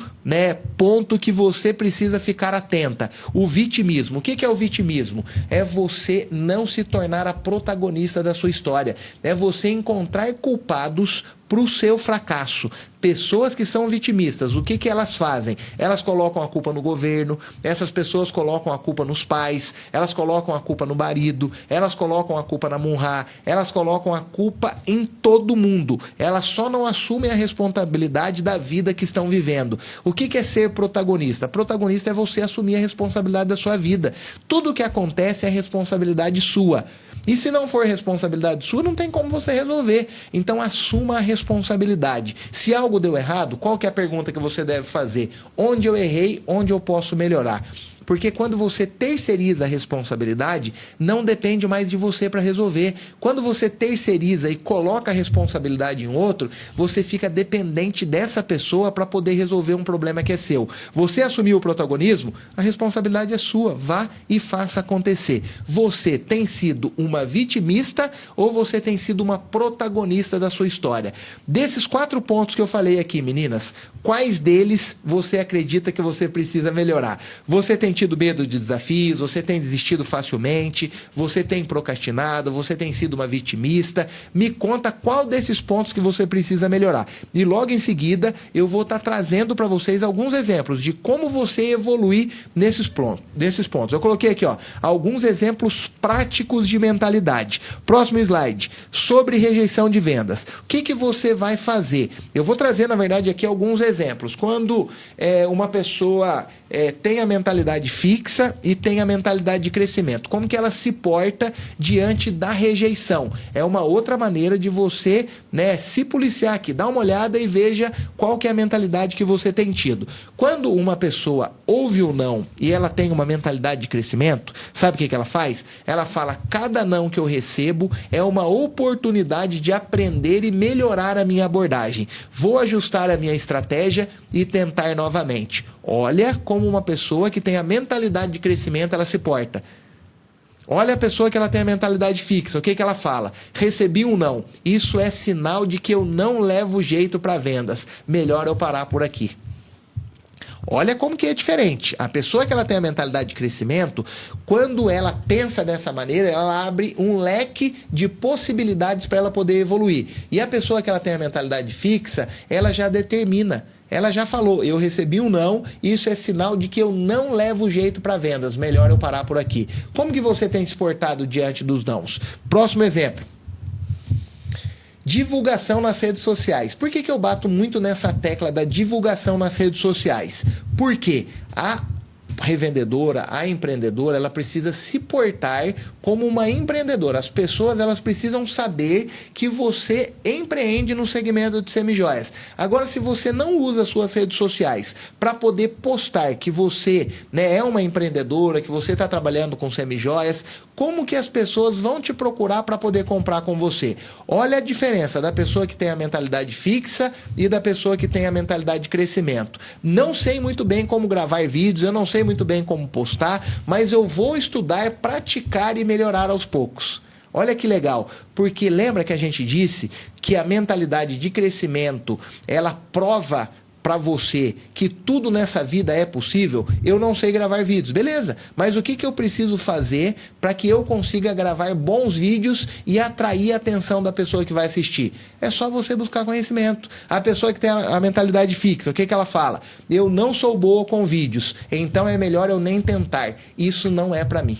ponto que você precisa ficar atenta? O vitimismo. O que é o vitimismo? É você não se tornar a protagonista da sua história. É você encontrar culpados para o seu fracasso. Pessoas que são vitimistas, o que, que elas fazem? Elas colocam a culpa no governo, essas pessoas colocam a culpa nos pais, elas colocam a culpa no marido, elas colocam a culpa na Munhá, elas colocam a culpa em todo mundo. Elas só não assumem a responsabilidade da vida que estão vivendo. O que, que é ser protagonista? Protagonista é você assumir a responsabilidade da sua vida. Tudo o que acontece é responsabilidade sua. E se não for responsabilidade sua, não tem como você resolver. Então assuma a responsabilidade. Se algo deu errado, qual que é a pergunta que você deve fazer? Onde eu errei, onde eu posso melhorar? Porque quando você terceiriza a responsabilidade, não depende mais de você para resolver. Quando você terceiriza e coloca a responsabilidade em outro, você fica dependente dessa pessoa para poder resolver um problema que é seu. Você assumiu o protagonismo, a responsabilidade é sua. Vá e faça acontecer. Você tem sido uma vitimista ou você tem sido uma protagonista da sua história? Desses 4 pontos que eu falei aqui, meninas, quais deles você acredita que você precisa melhorar? Você tem tido medo de desafios, você tem desistido facilmente, você tem procrastinado, você tem sido uma vitimista? Me conta qual desses pontos que você precisa melhorar. E logo em seguida eu vou estar trazendo para vocês alguns exemplos de como você evoluir nesses pontos. Eu coloquei aqui, ó, alguns exemplos práticos de mentalidade. Próximo slide, sobre rejeição de vendas. O que, que você vai fazer? Eu vou trazer, na verdade, aqui alguns exemplos. Quando uma pessoa tem a mentalidade fixa e tem a mentalidade de crescimento. Como que ela se porta diante da rejeição? É uma outra maneira de você, se policiar aqui. Dá uma olhada e veja qual que é a mentalidade que você tem tido. Quando uma pessoa ouve o não e ela tem uma mentalidade de crescimento, sabe o que, que ela faz? Ela fala, cada não que eu recebo é uma oportunidade de aprender e melhorar a minha abordagem. Vou ajustar a minha estratégia e tentar novamente. Olha como uma pessoa que tem a mentalidade de crescimento, ela se porta. Olha a pessoa que ela tem a mentalidade fixa. O que, que ela fala? Recebi um não. Isso é sinal de que eu não levo jeito para vendas. Melhor eu parar por aqui. Olha como que é diferente. A pessoa que ela tem a mentalidade de crescimento, quando ela pensa dessa maneira, ela abre um leque de possibilidades para ela poder evoluir. E a pessoa que ela tem a mentalidade fixa, ela já determina. Ela já falou, eu recebi um não, isso é sinal de que eu não levo jeito para vendas, melhor eu parar por aqui. Como que você tem se portado diante dos nãos? Próximo exemplo. Divulgação nas redes sociais. Por que eu bato muito nessa tecla da divulgação nas redes sociais? Porque a revendedora, a empreendedora, ela precisa se portar como uma empreendedora. As pessoas, elas precisam saber que você empreende no segmento de semijoias. Agora, se você não usa suas redes sociais para poder postar que você é uma empreendedora, que você está trabalhando com semijoias, como que as pessoas vão te procurar para poder comprar com você? Olha a diferença da pessoa que tem a mentalidade fixa e da pessoa que tem a mentalidade de crescimento. Não sei muito bem como gravar vídeos, eu não sei muito bem como postar, mas eu vou estudar, praticar e melhorar aos poucos. Olha que legal, porque lembra que a gente disse que a mentalidade de crescimento, ela prova para você que tudo nessa vida é possível? Eu não sei gravar vídeos, beleza, mas o que eu preciso fazer para que eu consiga gravar bons vídeos e atrair a atenção da pessoa que vai assistir? É só você buscar conhecimento. A pessoa que tem a mentalidade fixa, o que ela fala? Eu não sou boa com vídeos, então é melhor eu nem tentar. Isso não é para mim.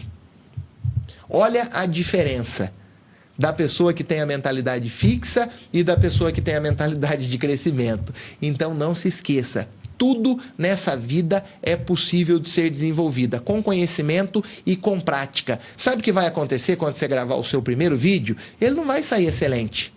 Olha a diferença da pessoa que tem a mentalidade fixa e da pessoa que tem a mentalidade de crescimento. Então não se esqueça, tudo nessa vida é possível de ser desenvolvida com conhecimento e com prática. Sabe o que vai acontecer quando você gravar o seu primeiro vídeo? Ele não vai sair excelente,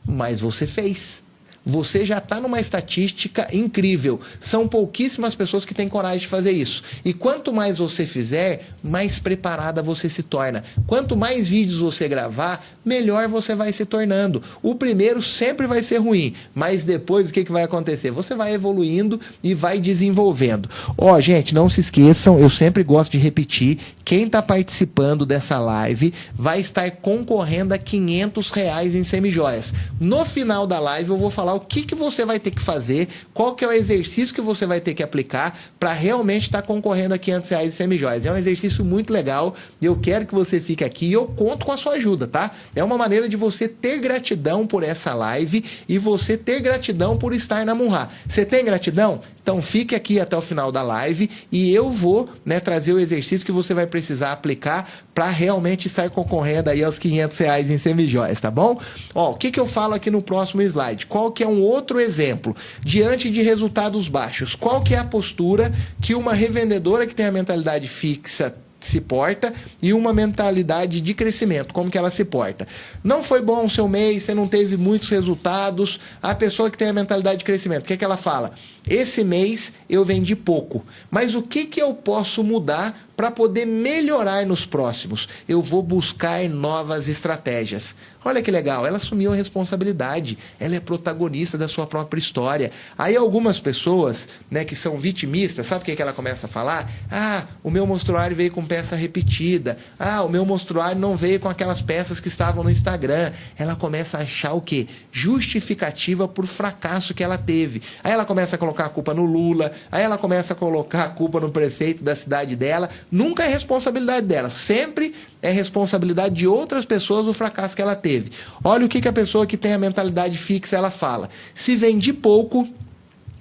mas você fez. Você já está numa estatística incrível. São pouquíssimas pessoas que têm coragem de fazer isso. E quanto mais você fizer, mais preparada você se torna. Quanto mais vídeos você gravar, melhor você vai se tornando. O primeiro sempre vai ser ruim, mas depois o que vai acontecer? Você vai evoluindo e vai desenvolvendo. Ó, gente, não se esqueçam, eu sempre gosto de repetir, quem está participando dessa live vai estar concorrendo a R$500 em semijoias. No final da live eu vou falar falar o que você vai ter que fazer, qual que é o exercício que você vai ter que aplicar para realmente estar concorrendo a R$500 em semijoias. É um exercício muito legal e eu quero que você fique aqui e eu conto com a sua ajuda, tá? É uma maneira de você ter gratidão por essa live e você ter gratidão por estar na Munhá. Você tem gratidão? Então fique aqui até o final da live e eu vou, né, trazer o exercício que você vai precisar aplicar para realmente estar concorrendo aí aos R$500 em semijoias, tá bom? Ó, o que eu falo aqui no próximo slide? Qual que é um outro exemplo? Diante de resultados baixos, qual que é a postura que uma revendedora que tem a mentalidade fixa se porta e uma mentalidade de crescimento, como que ela se porta? Não foi bom o seu mês, você não teve muitos resultados, a pessoa que tem a mentalidade de crescimento, o que ela fala? Esse mês eu vendi pouco, mas o que eu posso mudar para poder melhorar nos próximos? Eu vou buscar novas estratégias. Olha que legal, ela assumiu a responsabilidade, ela é protagonista da sua própria história. Aí algumas pessoas, né, que são vitimistas, sabe o que ela começa a falar? Ah, o meu mostruário veio com peça repetida. Ah, o meu mostruário não veio com aquelas peças que estavam no Instagram. Ela começa a achar o quê? Justificativa por fracasso que ela teve. Aí ela começa a colocar a culpa no Lula, aí ela começa a colocar a culpa no prefeito da cidade dela. Nunca é responsabilidade dela, sempre é responsabilidade de outras pessoas o fracasso que ela teve. Olha o que a pessoa que tem a mentalidade fixa ela fala. Se vendi pouco,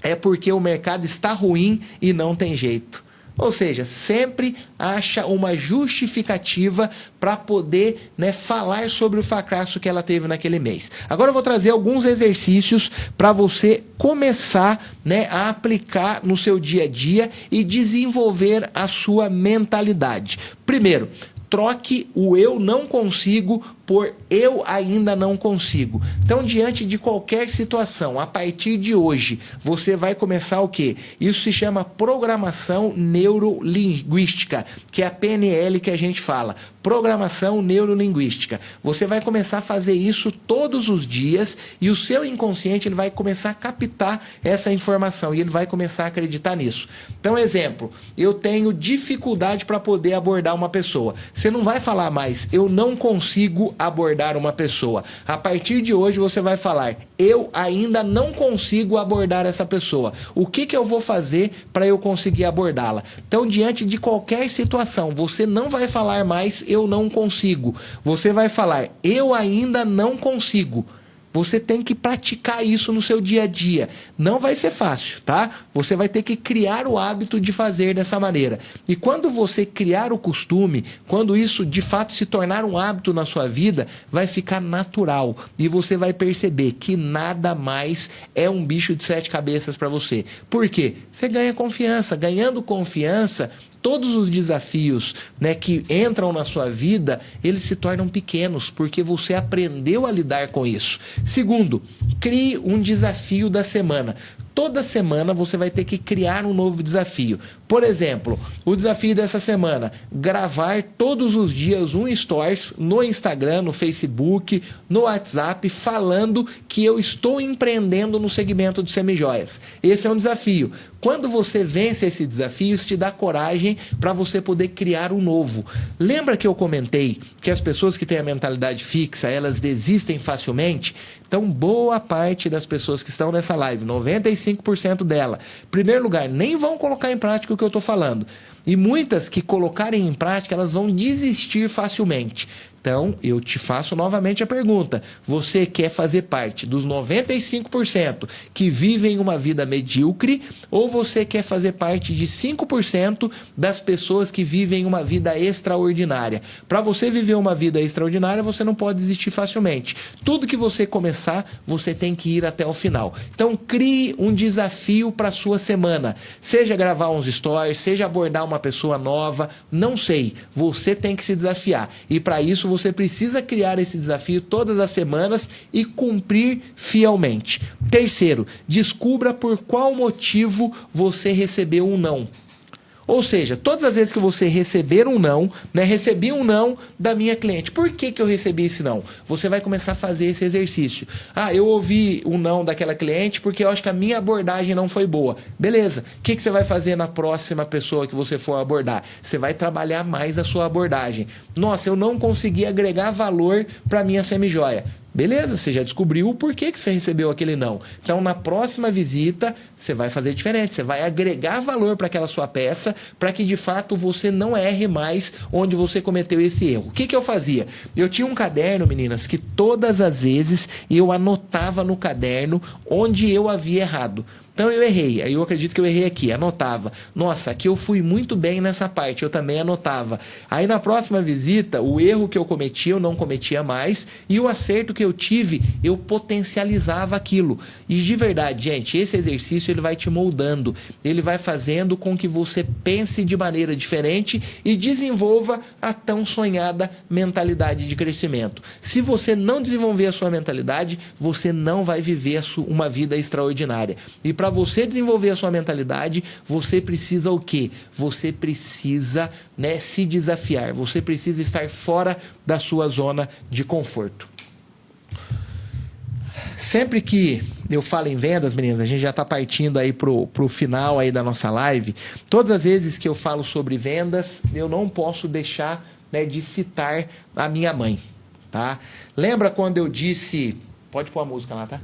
é porque o mercado está ruim e não tem jeito. Ou seja, sempre acha uma justificativa para poder, né, falar sobre o fracasso que ela teve naquele mês. Agora eu vou trazer alguns exercícios para você começar, né, a aplicar no seu dia a dia e desenvolver a sua mentalidade. Primeiro, troque o eu não consigo por eu ainda não consigo. Então, diante de qualquer situação, a partir de hoje, você vai começar o quê? Isso se chama programação neurolinguística, que é a PNL que a gente fala. Programação neurolinguística. Você vai começar a fazer isso todos os dias e o seu inconsciente ele vai começar a captar essa informação e ele vai começar a acreditar nisso. Então, exemplo, eu tenho dificuldade para poder abordar uma pessoa. Você não vai falar mais, eu não consigo abordar uma pessoa. A partir de hoje você vai falar, eu ainda não consigo abordar essa pessoa. O que eu vou fazer para eu conseguir abordá-la? Então, diante de qualquer situação, você não vai falar mais, eu não consigo. Você vai falar, eu ainda não consigo. Você tem que praticar isso no seu dia a dia. Não vai ser fácil, tá? Você vai ter que criar o hábito de fazer dessa maneira. E quando você criar o costume, quando isso de fato se tornar um hábito na sua vida, vai ficar natural. E você vai perceber que nada mais é um bicho de 7 cabeças para você. Por quê? Você ganha confiança. Ganhando confiança, todos os desafios, né, que entram na sua vida, eles se tornam pequenos, porque você aprendeu a lidar com isso. Segundo, crie um desafio da semana. Toda semana você vai ter que criar um novo desafio. Por exemplo, o desafio dessa semana, gravar todos os dias um stories no Instagram, no Facebook, no WhatsApp, falando que eu estou empreendendo no segmento de semijoias. Esse é um desafio. Quando você vence esse desafio, isso te dá coragem para você poder criar um novo. Lembra que eu comentei que as pessoas que têm a mentalidade fixa, elas desistem facilmente? Então, boa parte das pessoas que estão nessa live, 95% dela, em primeiro lugar, nem vão colocar em prática o que eu estou falando. E muitas que colocarem em prática, elas vão desistir facilmente. Então, eu te faço novamente a pergunta. Você quer fazer parte dos 95% que vivem uma vida medíocre ou você quer fazer parte de 5% das pessoas que vivem uma vida extraordinária? Para você viver uma vida extraordinária, você não pode desistir facilmente. Tudo que você começar, você tem que ir até o final. Então, crie um desafio para a sua semana. Seja gravar uns stories, seja abordar uma pessoa nova, não sei. Você tem que se desafiar. E para isso, você precisa criar esse desafio todas as semanas e cumprir fielmente. Terceiro, descubra por qual motivo você recebeu um não. Ou seja, todas as vezes que você receber um não, né, recebi um não da minha cliente. Por que eu recebi esse não? Você vai começar a fazer esse exercício. Ah, eu ouvi um não daquela cliente porque eu acho que a minha abordagem não foi boa. Beleza. O que você vai fazer na próxima pessoa que você for abordar? Você vai trabalhar mais a sua abordagem. Nossa, eu não consegui agregar valor para minha semijoia. Beleza, você já descobriu o porquê que você recebeu aquele não. Então, na próxima visita, você vai fazer diferente. Você vai agregar valor para aquela sua peça, para que, de fato, você não erre mais onde você cometeu esse erro. O que que eu fazia? Eu tinha um caderno, meninas, que todas as vezes eu anotava no caderno onde eu havia errado. Então eu errei, aí eu acredito que eu errei aqui, anotava. Nossa, aqui eu fui muito bem nessa parte, eu também anotava. Aí na próxima visita, o erro que eu cometi, eu não cometia mais, e o acerto que eu tive, eu potencializava aquilo. E de verdade, gente, esse exercício ele vai te moldando, ele vai fazendo com que você pense de maneira diferente e desenvolva a tão sonhada mentalidade de crescimento. Se você não desenvolver a sua mentalidade, você não vai viver uma vida extraordinária. E para você desenvolver a sua mentalidade, você precisa o quê? Você precisa, se desafiar. Você precisa estar fora da sua zona de conforto. Sempre que eu falo em vendas, meninas, a gente já está partindo aí pro final aí da nossa live. Todas as vezes que eu falo sobre vendas, eu não posso deixar, de citar a minha mãe, tá? Lembra quando eu disse... Pode pôr a música lá, tá?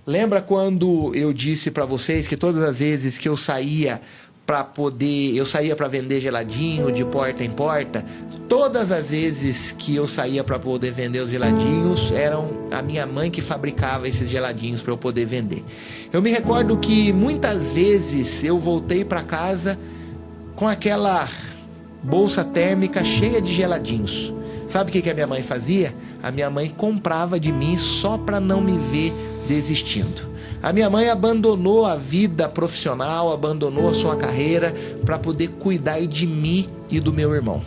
Lembra quando eu disse para vocês que todas as vezes que eu saía para vender geladinho de porta em porta, todas as vezes que eu saía para poder vender os geladinhos, eram a minha mãe que fabricava esses geladinhos para eu poder vender. Eu me recordo que muitas vezes eu voltei para casa com aquela bolsa térmica cheia de geladinhos. Sabe o que a minha mãe fazia? A minha mãe comprava de mim só para não me ver desistindo. A minha mãe abandonou a vida profissional, abandonou a sua carreira para poder cuidar de mim e do meu irmão.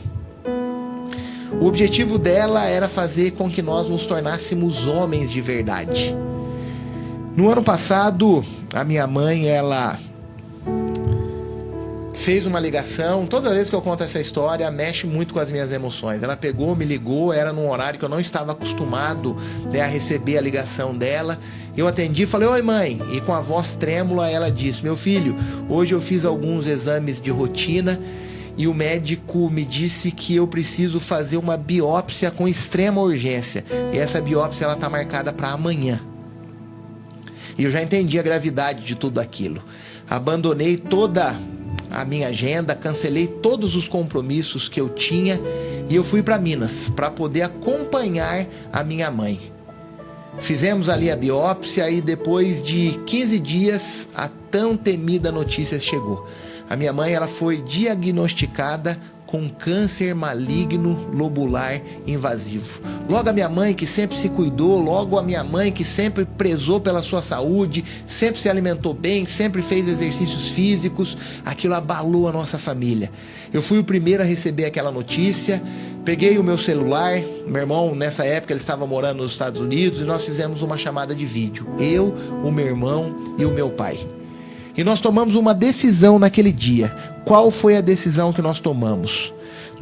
O objetivo dela era fazer com que nós nos tornássemos homens de verdade. No ano passado, a minha mãe, ela fez uma ligação. Toda vez que eu conto essa história, mexe muito com as minhas emoções. Ela pegou, me ligou, era num horário que eu não estava acostumado a receber a ligação dela. Eu atendi e falei: oi mãe, e com a voz trêmula ela disse: meu filho, hoje eu fiz alguns exames de rotina e o médico me disse que eu preciso fazer uma biópsia com extrema urgência, e essa biópsia ela está marcada para amanhã. E eu já entendi a gravidade de tudo aquilo. Abandonei toda a minha agenda, cancelei todos os compromissos que eu tinha e eu fui para Minas para poder acompanhar a minha mãe. Fizemos ali a biópsia e depois de 15 dias a tão temida notícia chegou. A minha mãe ela foi diagnosticada com câncer maligno lobular invasivo. Logo a minha mãe que sempre se cuidou, logo a minha mãe que sempre prezou pela sua saúde, sempre se alimentou bem, sempre fez exercícios físicos, aquilo abalou a nossa família. Eu fui o primeiro a receber aquela notícia, peguei o meu celular, meu irmão nessa época ele estava morando nos Estados Unidos e nós fizemos uma chamada de vídeo, eu, o meu irmão e o meu pai. E nós tomamos uma decisão naquele dia. Qual foi a decisão que nós tomamos?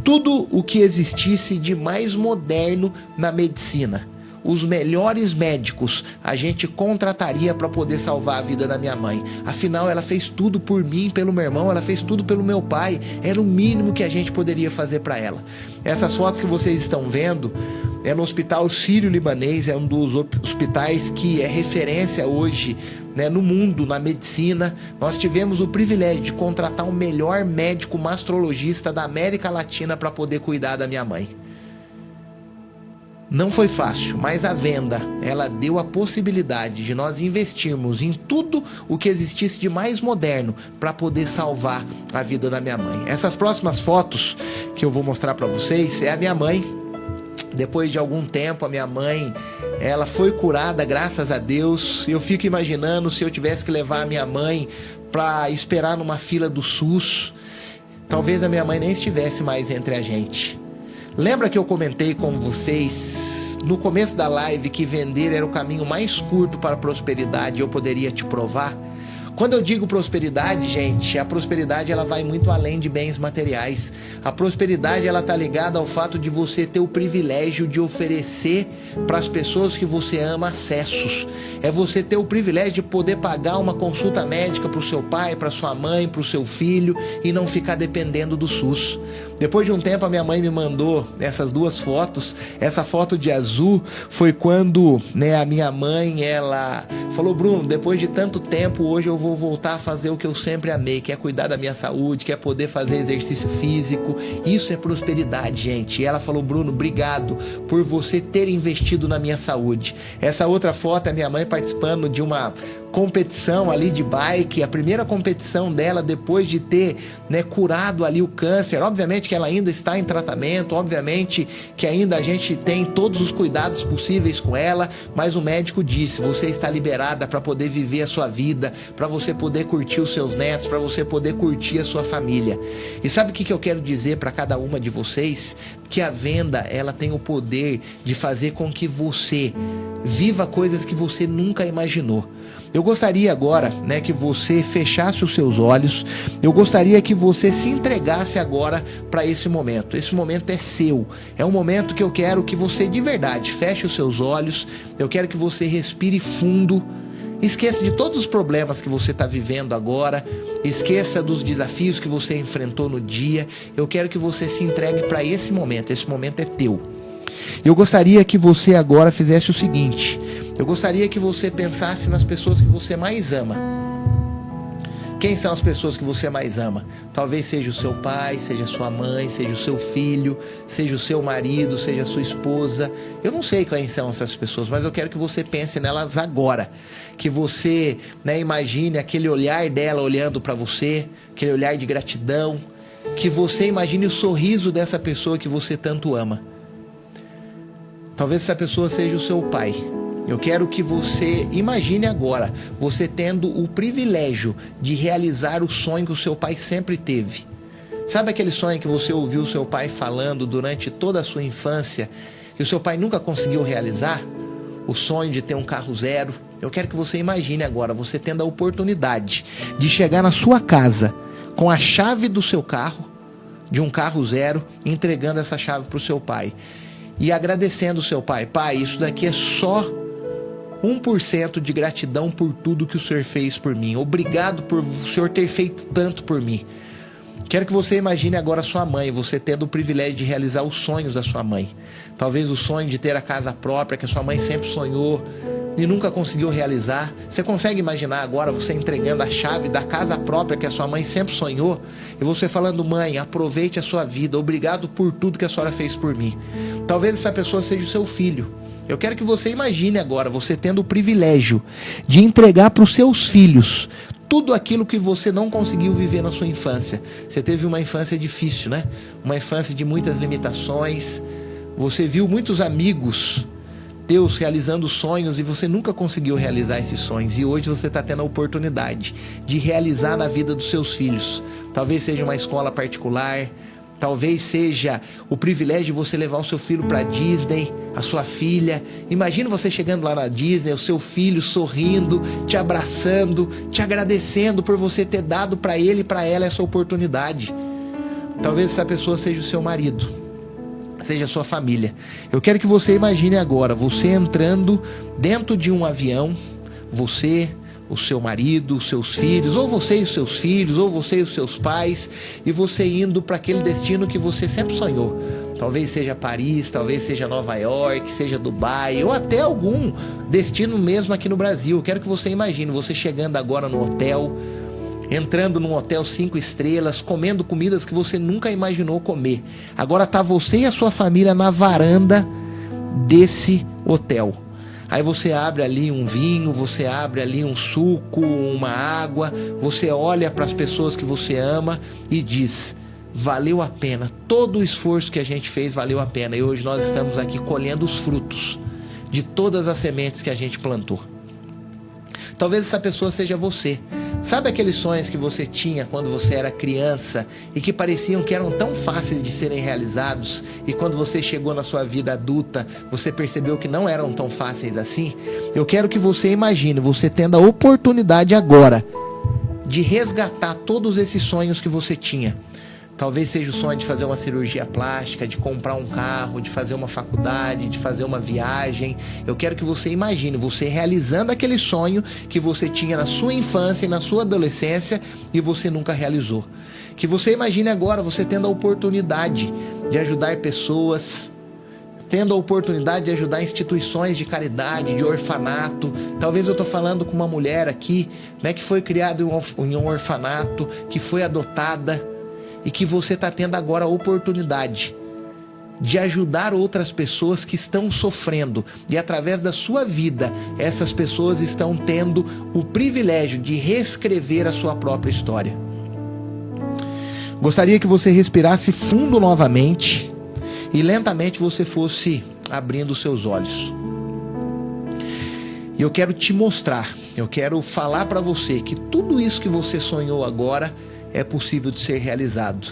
Tudo o que existisse de mais moderno na medicina, os melhores médicos, a gente contrataria para poder salvar a vida da minha mãe. Afinal, ela fez tudo por mim, pelo meu irmão, ela fez tudo pelo meu pai. Era o mínimo que a gente poderia fazer para ela. Essas fotos que vocês estão vendo é no Hospital Sírio-Libanês, é um dos hospitais que é referência hoje, no mundo, na medicina. Nós tivemos o privilégio de contratar o melhor médico mastrologista da América Latina para poder cuidar da minha mãe. Não foi fácil, mas a venda, ela deu a possibilidade de nós investirmos em tudo o que existisse de mais moderno para poder salvar a vida da minha mãe. Essas próximas fotos que eu vou mostrar para vocês é a minha mãe. Depois de algum tempo, a minha mãe, ela foi curada, graças a Deus. Eu fico imaginando se eu tivesse que levar a minha mãe para esperar numa fila do SUS. Talvez a minha mãe nem estivesse mais entre a gente. Lembra que eu comentei com vocês no começo da live que vender era o caminho mais curto para a prosperidade e eu poderia te provar? Quando eu digo prosperidade, gente, a prosperidade ela vai muito além de bens materiais. A prosperidade ela tá ligada ao fato de você ter o privilégio de oferecer para as pessoas que você ama acessos. É você ter o privilégio de poder pagar uma consulta médica para o seu pai, para sua mãe, para o seu filho e não ficar dependendo do SUS. Depois de um tempo a minha mãe me mandou essas duas fotos. Essa foto de azul foi quando, né, a minha mãe, ela falou: Bruno, depois de tanto tempo, hoje eu vou voltar a fazer o que eu sempre amei, que é cuidar da minha saúde, que é poder fazer exercício físico. Isso é prosperidade, gente. E ela falou: Bruno, obrigado por você ter investido na minha saúde. Essa outra foto é minha mãe participando de uma competição ali de bike, a primeira competição dela depois de ter, né, curado ali o câncer. Obviamente que ela ainda está em tratamento, obviamente que ainda a gente tem todos os cuidados possíveis com ela, mas o médico disse: você está liberada para poder viver a sua vida, para você poder curtir os seus netos, para você poder curtir a sua família. E sabe o que eu quero dizer para cada uma de vocês? Que a venda, ela tem o poder de fazer com que você viva coisas que você nunca imaginou. Eu gostaria agora, né, que você fechasse os seus olhos. Eu gostaria que você se entregasse agora para esse momento. Esse momento é seu. É um momento que eu quero que você de verdade feche os seus olhos. Eu quero que você respire fundo. Esqueça de todos os problemas que você está vivendo agora. Esqueça dos desafios que você enfrentou no dia. Eu quero que você se entregue para esse momento. Esse momento é teu. Eu gostaria que você agora fizesse o seguinte. Eu gostaria que você pensasse nas pessoas que você mais ama. Quem são as pessoas que você mais ama? Talvez seja o seu pai, seja a sua mãe, seja o seu filho, seja o seu marido, seja a sua esposa. Eu não sei quem são essas pessoas, mas eu quero que você pense nelas agora. Que você, né, imagine aquele olhar dela olhando para você, aquele olhar de gratidão. Que você imagine o sorriso dessa pessoa que você tanto ama. Talvez essa pessoa seja o seu pai. Eu quero que você imagine agora, você tendo o privilégio de realizar o sonho que o seu pai sempre teve. Sabe aquele sonho que você ouviu o seu pai falando durante toda a sua infância e o seu pai nunca conseguiu realizar? O sonho de ter um carro zero. Eu quero que você imagine agora, você tendo a oportunidade de chegar na sua casa com a chave do seu carro, de um carro zero, entregando essa chave para o seu pai. E agradecendo o seu pai: pai, isso daqui é só 1% de gratidão por tudo que o senhor fez por mim. Obrigado por o senhor ter feito tanto por mim. Quero que você imagine agora a sua mãe, você tendo o privilégio de realizar os sonhos da sua mãe. Talvez o sonho de ter a casa própria, que a sua mãe sempre sonhou e nunca conseguiu realizar. Você consegue imaginar agora você entregando a chave da casa própria que a sua mãe sempre sonhou? E você falando: mãe, aproveite a sua vida, obrigado por tudo que a senhora fez por mim. Talvez essa pessoa seja o seu filho. Eu quero que você imagine agora, você tendo o privilégio de entregar para os seus filhos tudo aquilo que você não conseguiu viver na sua infância. Você teve uma infância difícil, né? Uma infância de muitas limitações. Você viu muitos amigos teus realizando sonhos e você nunca conseguiu realizar esses sonhos. E hoje você está tendo a oportunidade de realizar na vida dos seus filhos. Talvez seja uma escola particular. Talvez seja o privilégio de você levar o seu filho para Disney, a sua filha. Imagina você chegando lá na Disney, o seu filho sorrindo, te abraçando, te agradecendo por você ter dado para ele e para ela essa oportunidade. Talvez essa pessoa seja o seu marido, seja a sua família. Eu quero que você imagine agora, você entrando dentro de um avião, você, o seu marido, os seus filhos, ou você e os seus filhos, ou você e os seus pais, e você indo para aquele destino que você sempre sonhou. Talvez seja Paris, talvez seja Nova York, seja Dubai, ou até algum destino mesmo aqui no Brasil. Eu quero que você imagine você chegando agora no hotel, entrando num hotel 5 estrelas, comendo comidas que você nunca imaginou comer. Agora tá você e a sua família na varanda desse hotel. Aí você abre ali um vinho, você abre ali um suco, uma água, você olha para as pessoas que você ama e diz: valeu a pena, todo o esforço que a gente fez valeu a pena. E hoje nós estamos aqui colhendo os frutos de todas as sementes que a gente plantou. Talvez essa pessoa seja você. Sabe aqueles sonhos que você tinha quando você era criança e que pareciam que eram tão fáceis de serem realizados, e quando você chegou na sua vida adulta, você percebeu que não eram tão fáceis assim? Eu quero que você imagine, você tendo a oportunidade agora de resgatar todos esses sonhos que você tinha. Talvez seja o sonho de fazer uma cirurgia plástica, de comprar um carro, de fazer uma faculdade, de fazer uma viagem. Eu quero que você imagine você realizando aquele sonho que você tinha na sua infância e na sua adolescência e você nunca realizou. Que você imagine agora você tendo a oportunidade de ajudar pessoas, tendo a oportunidade de ajudar instituições de caridade, de orfanato. Talvez eu estou falando com uma mulher aqui, né, que foi criada em um orfanato, que foi adotada, e que você está tendo agora a oportunidade de ajudar outras pessoas que estão sofrendo. E através da sua vida, essas pessoas estão tendo o privilégio de reescrever a sua própria história. Gostaria que você respirasse fundo novamente e lentamente você fosse abrindo os seus olhos. E eu quero te mostrar, eu quero falar para você que tudo isso que você sonhou agora é possível de ser realizado.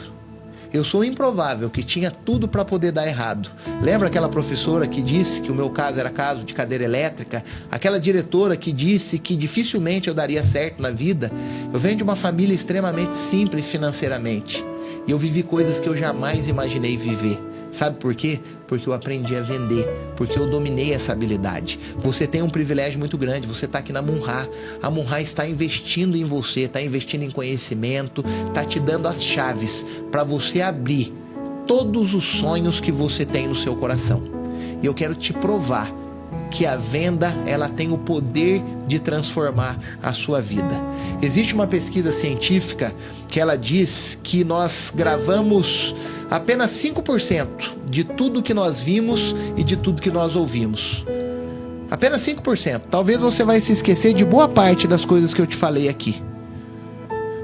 Eu sou improvável, que tinha tudo para poder dar errado. Lembra aquela professora que disse que o meu caso era caso de cadeira elétrica? Aquela diretora que disse que dificilmente eu daria certo na vida? Eu venho de uma família extremamente simples financeiramente. E eu vivi coisas que eu jamais imaginei viver. Sabe por quê? Porque eu aprendi a vender, porque eu dominei essa habilidade. Você tem um privilégio muito grande, você está aqui na Munhá. A Munhá está investindo em você, está investindo em conhecimento, está te dando as chaves para você abrir todos os sonhos que você tem no seu coração. E eu quero te provar que a venda, ela tem o poder de transformar a sua vida. Existe uma pesquisa científica que ela diz que nós gravamos apenas 5% de tudo que nós vimos e de tudo que nós ouvimos. Apenas 5%. Talvez você vai se esquecer de boa parte das coisas que eu te falei aqui.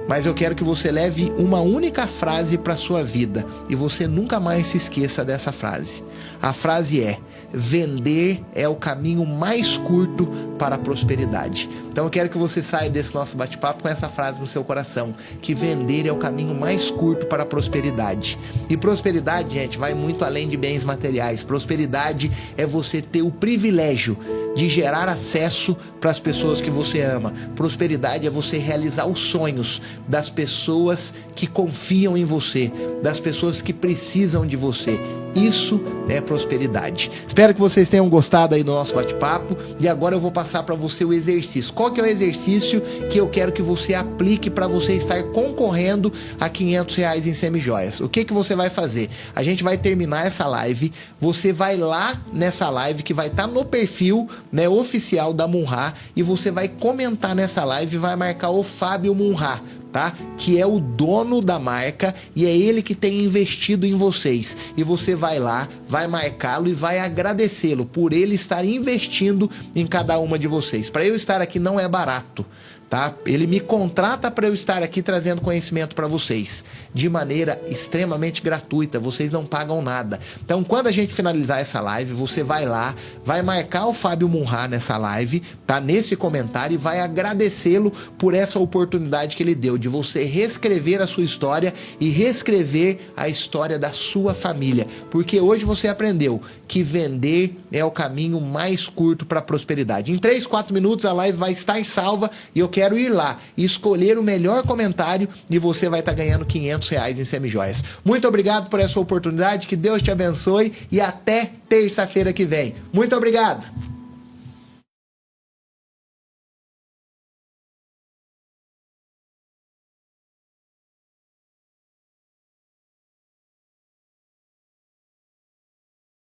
Mas eu quero que você leve uma única frase para a sua vida e você nunca mais se esqueça dessa frase. A frase é: vender é o caminho mais curto para a prosperidade. Então eu quero que você saia desse nosso bate-papo com essa frase no seu coração, que vender é o caminho mais curto para a prosperidade. E prosperidade, gente, vai muito além de bens materiais. Prosperidade é você ter o privilégio de gerar acesso para as pessoas que você ama. Prosperidade é você realizar os sonhos das pessoas que confiam em você, das pessoas que precisam de você. Isso é prosperidade. Espero que vocês tenham gostado aí do nosso bate-papo. E agora eu vou passar para você o exercício. Qual que é o exercício que eu quero que você aplique para você estar concorrendo a R$500 em semijoias? O que que você vai fazer? A gente vai terminar essa live. Você vai lá nessa live que vai estar no perfil, né, oficial da Munhá, e você vai comentar nessa live e vai marcar o Fábio Munhá, tá? Que é o dono da marca e é ele que tem investido em vocês. E você vai lá, vai marcá-lo e vai agradecê-lo por ele estar investindo em cada uma de vocês. Para eu estar aqui não é barato, tá? Ele me contrata para eu estar aqui trazendo conhecimento para vocês de maneira extremamente gratuita. Vocês não pagam nada. Então, quando a gente finalizar essa live, você vai lá, vai marcar o Fábio Munhá nessa live, tá? Nesse comentário, e vai agradecê-lo por essa oportunidade que ele deu de você reescrever a sua história e reescrever a história da sua família. Porque hoje você aprendeu que vender é o caminho mais curto para a prosperidade. Em 3, 4 minutos a live vai estar salva e eu quero ir lá e escolher o melhor comentário e você vai estar ganhando R$500 em semijoias. Muito obrigado por essa oportunidade, que Deus te abençoe e até terça-feira que vem. Muito obrigado!